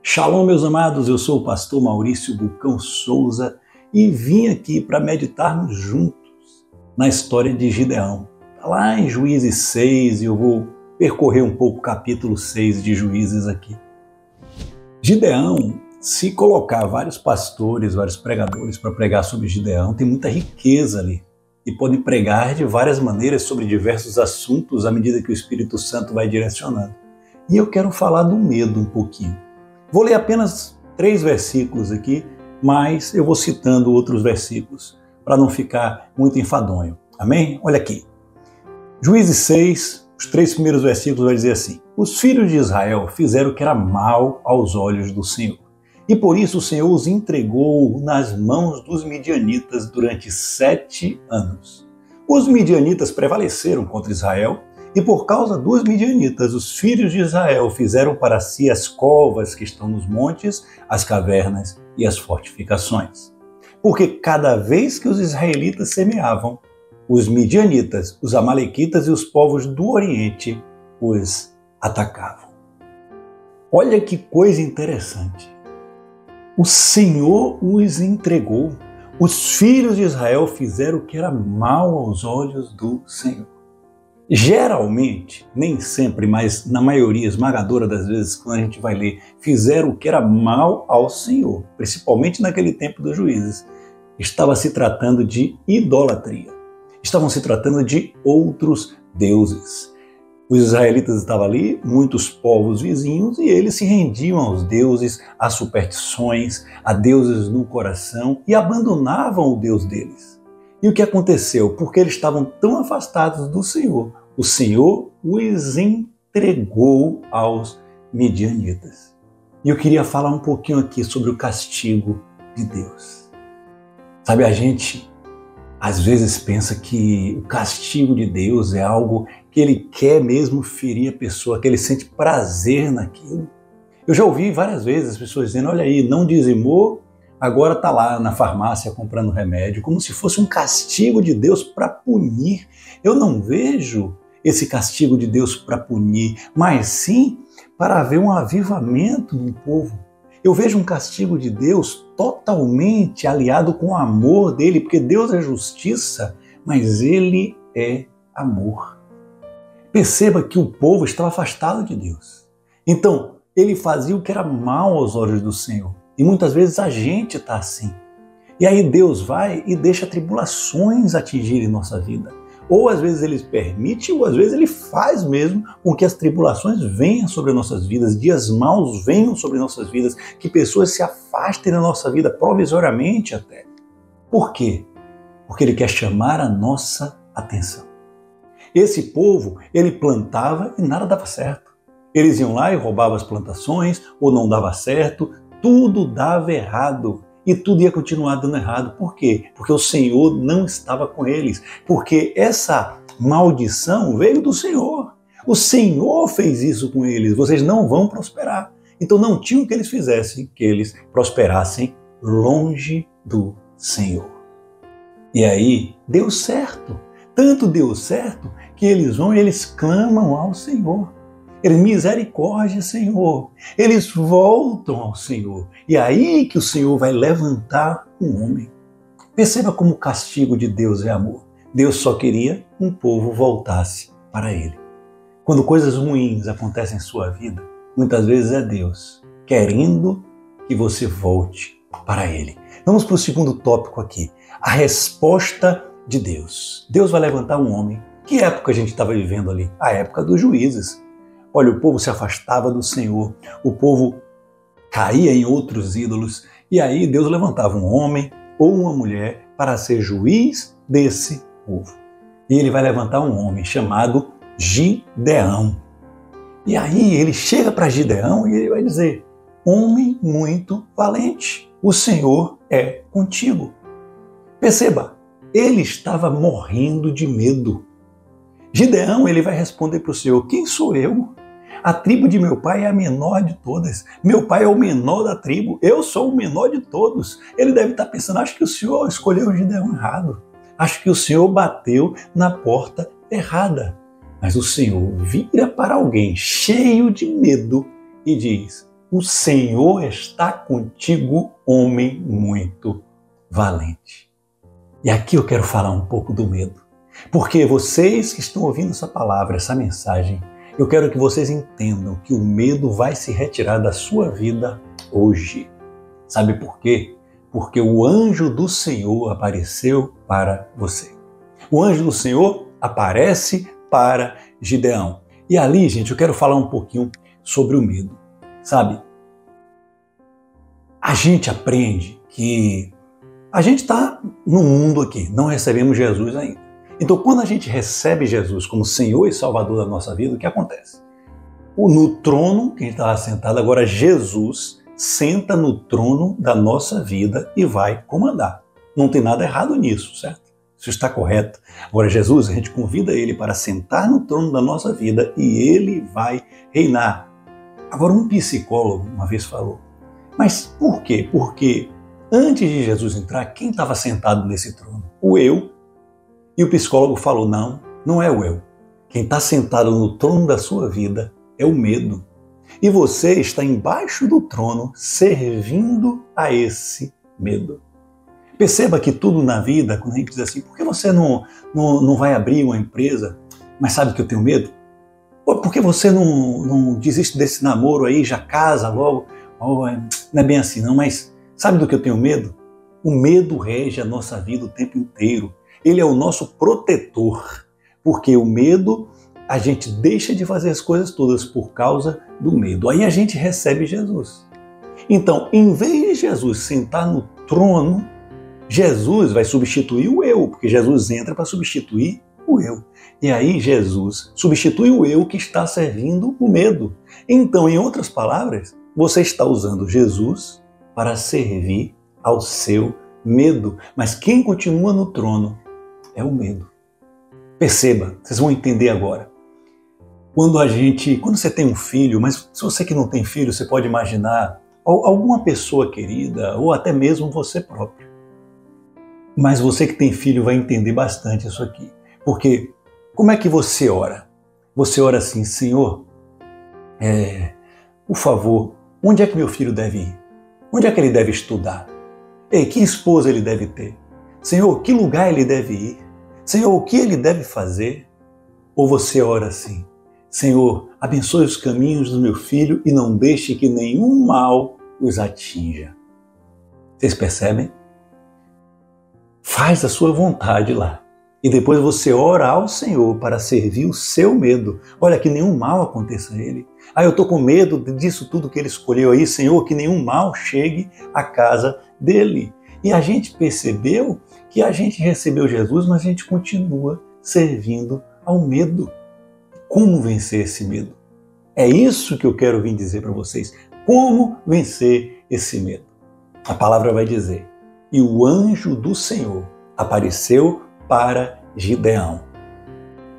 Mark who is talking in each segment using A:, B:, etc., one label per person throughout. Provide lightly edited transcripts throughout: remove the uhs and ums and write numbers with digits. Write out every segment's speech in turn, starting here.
A: Shalom, meus amados, eu sou o pastor Maurício Bulcão Souza e vim aqui para meditarmos juntos na história de Gideão. Está lá em Juízes 6 e eu vou percorrer um pouco o capítulo 6 de Juízes aqui. Gideão, se colocar vários pastores, vários pregadores para pregar sobre Gideão, tem muita riqueza ali e podem pregar de várias maneiras sobre diversos assuntos à medida que o Espírito Santo vai direcionando. E eu quero falar do medo um pouquinho. Vou ler apenas 3 versículos aqui, mas eu vou citando outros versículos para não ficar muito enfadonho. Amém? Olha aqui. Juízes 6, os 3 primeiros versículos vai dizer assim: os filhos de Israel fizeram o que era mal aos olhos do Senhor. E por isso o Senhor os entregou nas mãos dos midianitas durante 7 anos. Os midianitas prevaleceram contra Israel, e por causa dos midianitas, os filhos de Israel fizeram para si as covas que estão nos montes, as cavernas e as fortificações. Porque cada vez que os israelitas semeavam, os midianitas, os amalequitas e os povos do Oriente os atacavam. Olha que coisa interessante. O Senhor os entregou. Os filhos de Israel fizeram o que era mal aos olhos do Senhor. Geralmente, nem sempre, mas na maioria esmagadora das vezes, quando a gente vai ler, fizeram o que era mal ao Senhor, principalmente naquele tempo dos juízes. Estava se tratando de idolatria. Estavam se tratando de outros deuses. Os israelitas estavam ali, muitos povos vizinhos, e eles se rendiam aos deuses, às superstições, a deuses no coração e abandonavam o Deus deles. E o que aconteceu? Porque eles estavam tão afastados do Senhor, o Senhor os entregou aos midianitas. E eu queria falar um pouquinho aqui sobre o castigo de Deus. Sabe, a gente às vezes pensa que o castigo de Deus é algo que Ele quer mesmo ferir a pessoa, que Ele sente prazer naquilo. Eu já ouvi várias vezes as pessoas dizendo: olha aí, não dizimou, agora está lá na farmácia comprando remédio, como se fosse um castigo de Deus para punir. Eu não vejo esse castigo de Deus para punir, mas sim para haver um avivamento no povo. Eu vejo um castigo de Deus totalmente aliado com o amor dele, porque Deus é justiça, mas ele é amor. Perceba que o povo estava afastado de Deus. Então, ele fazia o que era mal aos olhos do Senhor. E muitas vezes a gente está assim. E aí Deus vai e deixa tribulações atingirem nossa vida. Ou às vezes Ele permite, ou às vezes Ele faz mesmo com que as tribulações venham sobre nossas vidas, dias maus venham sobre nossas vidas, que pessoas se afastem da nossa vida, provisoriamente até. Por quê? Porque Ele quer chamar a nossa atenção. Esse povo, ele plantava e nada dava certo. Eles iam lá e roubavam as plantações, ou não dava certo, tudo dava errado e tudo ia continuar dando errado. Por quê? Porque o Senhor não estava com eles. Porque essa maldição veio do Senhor. O Senhor fez isso com eles. Vocês não vão prosperar. Então não tinham que eles fizessem, que eles prosperassem longe do Senhor. E aí deu certo. Tanto deu certo que eles vão e eles clamam ao Senhor. Eles, misericórdia, Senhor. Eles voltam ao Senhor. E aí que o Senhor vai levantar um homem. Perceba como o castigo de Deus é amor. Deus só queria que um povo voltasse para Ele. Quando coisas ruins acontecem em sua vida, muitas vezes é Deus querendo que você volte para Ele. Vamos para o segundo tópico aqui. A resposta de Deus. Deus vai levantar um homem. Que época a gente estava vivendo ali? A época dos juízes. Olha, o povo se afastava do Senhor, o povo caía em outros ídolos, e aí Deus levantava um homem ou uma mulher para ser juiz desse povo. E ele vai levantar um homem chamado Gideão. E aí ele chega para Gideão e ele vai dizer: homem muito valente, o Senhor é contigo. Perceba, ele estava morrendo de medo. Gideão, ele vai responder para o Senhor: quem sou eu? A tribo de meu pai é a menor de todas. Meu pai é o menor da tribo. Eu sou o menor de todos. Ele deve estar pensando: acho que o Senhor escolheu o Gideão errado. Acho que o Senhor bateu na porta errada. Mas o Senhor vira para alguém cheio de medo e diz: o Senhor está contigo, homem muito valente. E aqui eu quero falar um pouco do medo. Porque vocês que estão ouvindo essa palavra, essa mensagem, eu quero que vocês entendam que o medo vai se retirar da sua vida hoje. Sabe por quê? Porque o anjo do Senhor apareceu para você. O anjo do Senhor aparece para Gideão. E ali, gente, eu quero falar um pouquinho sobre o medo. Sabe? A gente aprende que a gente está no mundo aqui, não recebemos Jesus ainda. Então, quando a gente recebe Jesus como Senhor e Salvador da nossa vida, o que acontece? No trono, quem estava sentado, agora Jesus senta no trono da nossa vida e vai comandar. Não tem nada errado nisso, certo? Isso está correto. Agora, Jesus, a gente convida Ele para sentar no trono da nossa vida e Ele vai reinar. Agora, um psicólogo uma vez falou, mas por quê? Porque antes de Jesus entrar, quem estava sentado nesse trono? O eu. E o psicólogo falou, não, não é o eu. Quem está sentado no trono da sua vida é o medo. E você está embaixo do trono servindo a esse medo. Perceba que tudo na vida, quando a gente diz assim, por que você não vai abrir uma empresa? Mas sabe que eu tenho medo? Por que você não desiste desse namoro aí, já casa logo? Não é bem assim não, mas sabe do que eu tenho medo? O medo rege a nossa vida o tempo inteiro. Ele é o nosso protetor, porque o medo, a gente deixa de fazer as coisas todas por causa do medo. Aí a gente recebe Jesus. Então, em vez de Jesus sentar no trono, Jesus vai substituir o eu, porque Jesus entra para substituir o eu. E aí Jesus substitui o eu que está servindo o medo. Então, em outras palavras, você está usando Jesus para servir ao seu medo. Mas quem continua no trono é o medo. Perceba, vocês vão entender agora. Quando você tem um filho, mas se você que não tem filho, você pode imaginar alguma pessoa querida ou até mesmo você próprio. Mas você que tem filho vai entender bastante isso aqui. Porque como é que você ora? Você ora assim, Senhor, por favor, onde é que meu filho deve ir? Onde é que ele deve estudar? Ei, que esposa ele deve ter? Senhor, que lugar ele deve ir? Senhor, o que ele deve fazer? Ou você ora assim, Senhor, abençoe os caminhos do meu filho e não deixe que nenhum mal os atinja. Vocês percebem? Faz a sua vontade lá. E depois você ora ao Senhor para servir o seu medo. Olha, que nenhum mal aconteça a ele. Eu estou com medo disso tudo que ele escolheu aí. Senhor, que nenhum mal chegue à casa dele. E a gente percebeu que a gente recebeu Jesus, mas a gente continua servindo ao medo. Como vencer esse medo? É isso que eu quero vir dizer para vocês. Como vencer esse medo? A palavra vai dizer, e o anjo do Senhor apareceu para Gideão.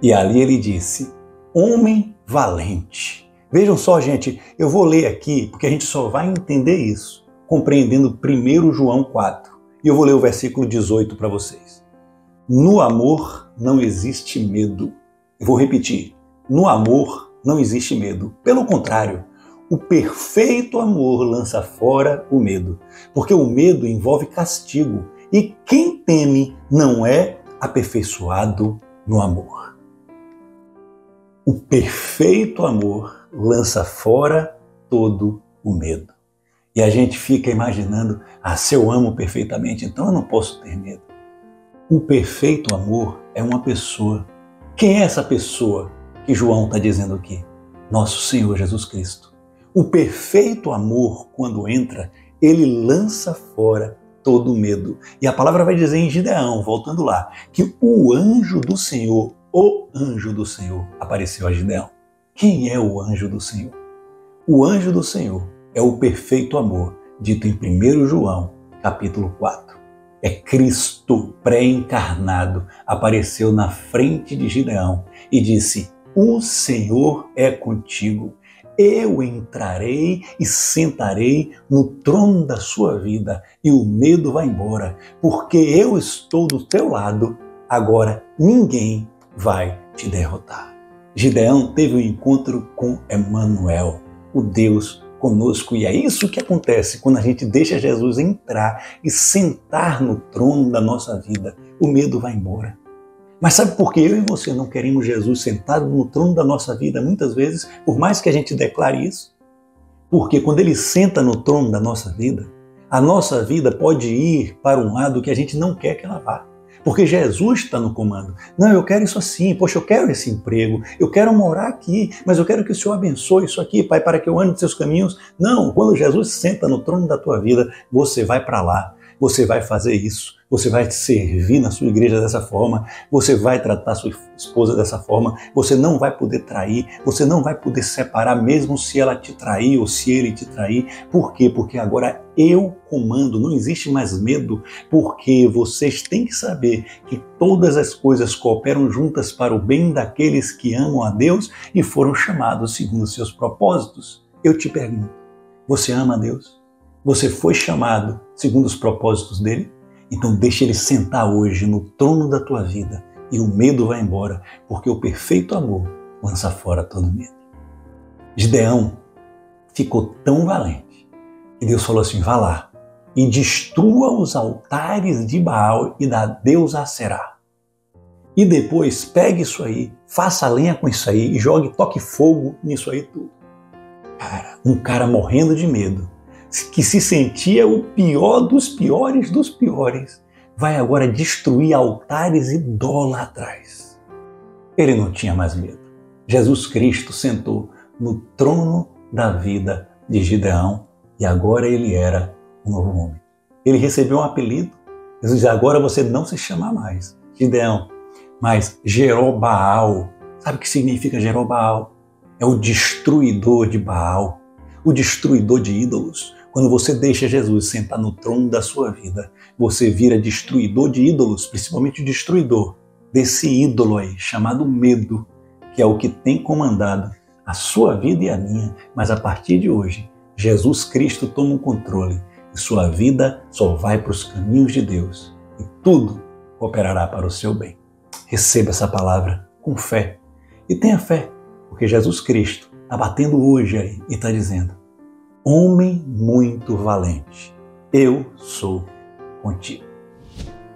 A: E ali ele disse, homem valente. Vejam só, gente, eu vou ler aqui, porque a gente só vai entender isso, compreendendo 1 João 4. E eu vou ler o versículo 18 para vocês. No amor não existe medo. Eu vou repetir. No amor não existe medo. Pelo contrário, o perfeito amor lança fora o medo. Porque o medo envolve castigo. E quem teme não é aperfeiçoado no amor. O perfeito amor lança fora todo o medo. E a gente fica imaginando, se eu amo perfeitamente, então eu não posso ter medo. O perfeito amor é uma pessoa. Quem é essa pessoa que João está dizendo aqui? Nosso Senhor Jesus Cristo. O perfeito amor, quando entra, ele lança fora todo o medo. E a palavra vai dizer em Gideão, voltando lá, que o anjo do Senhor apareceu a Gideão. Quem é o anjo do Senhor? O anjo do Senhor é o perfeito amor, dito em 1 João, capítulo 4. É Cristo pré-encarnado, apareceu na frente de Gideão e disse, o Senhor é contigo. Eu entrarei e sentarei no trono da sua vida e o medo vai embora, porque eu estou do teu lado, agora ninguém vai te derrotar. Gideão teve um encontro com Emanuel, o Deus conosco. E é isso que acontece quando a gente deixa Jesus entrar e sentar no trono da nossa vida. O medo vai embora. Mas sabe por que eu e você não queremos Jesus sentado no trono da nossa vida muitas vezes, por mais que a gente declare isso? Porque quando Ele senta no trono da nossa vida, a nossa vida pode ir para um lado que a gente não quer que ela vá. Porque Jesus está no comando. Não, eu quero isso assim, poxa, eu quero esse emprego, eu quero morar aqui, mas eu quero que o Senhor abençoe isso aqui, Pai, para que eu ande nos seus caminhos. Não, quando Jesus senta no trono da tua vida, você vai para lá, você vai fazer isso, você vai servir na sua igreja dessa forma, você vai tratar sua esposa dessa forma, você não vai poder trair, você não vai poder separar mesmo se ela te trair ou se ele te trair. Por quê? Porque agora eu comando, não existe mais medo, porque vocês têm que saber que todas as coisas cooperam juntas para o bem daqueles que amam a Deus e foram chamados segundo os seus propósitos. Eu te pergunto, você ama a Deus? Você foi chamado segundo os propósitos dele? Então deixa ele sentar hoje no trono da tua vida e o medo vai embora, porque o perfeito amor lança fora todo medo. Gideão ficou tão valente que Deus falou assim, vá lá e destrua os altares de Baal e da deusa Aserá. E depois pegue isso aí, faça lenha com isso aí e toque fogo nisso aí tudo. Cara, um cara morrendo de medo, que se sentia o pior dos piores, vai agora destruir altares idólatras. Ele não tinha mais medo. Jesus Cristo sentou no trono da vida de Gideão e agora ele era um novo homem. Ele recebeu um apelido. Jesus diz, agora você não se chama mais Gideão, mas Jerobaal. Sabe o que significa Jerobaal? É o destruidor de Baal, o destruidor de ídolos. Quando você deixa Jesus sentar no trono da sua vida, você vira destruidor de ídolos, principalmente o destruidor desse ídolo aí, chamado medo, que é o que tem comandado a sua vida e a minha. Mas a partir de hoje, Jesus Cristo toma o controle e sua vida só vai para os caminhos de Deus e tudo cooperará para o seu bem. Receba essa palavra com fé e tenha fé, porque Jesus Cristo está batendo hoje aí e está dizendo, homem muito valente, eu sou contigo.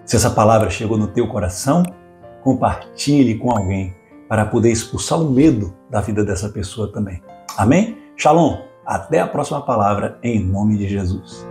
A: Se essa palavra chegou no teu coração, compartilhe com alguém para poder expulsar o medo da vida dessa pessoa também. Amém? Shalom! Até a próxima palavra, em nome de Jesus.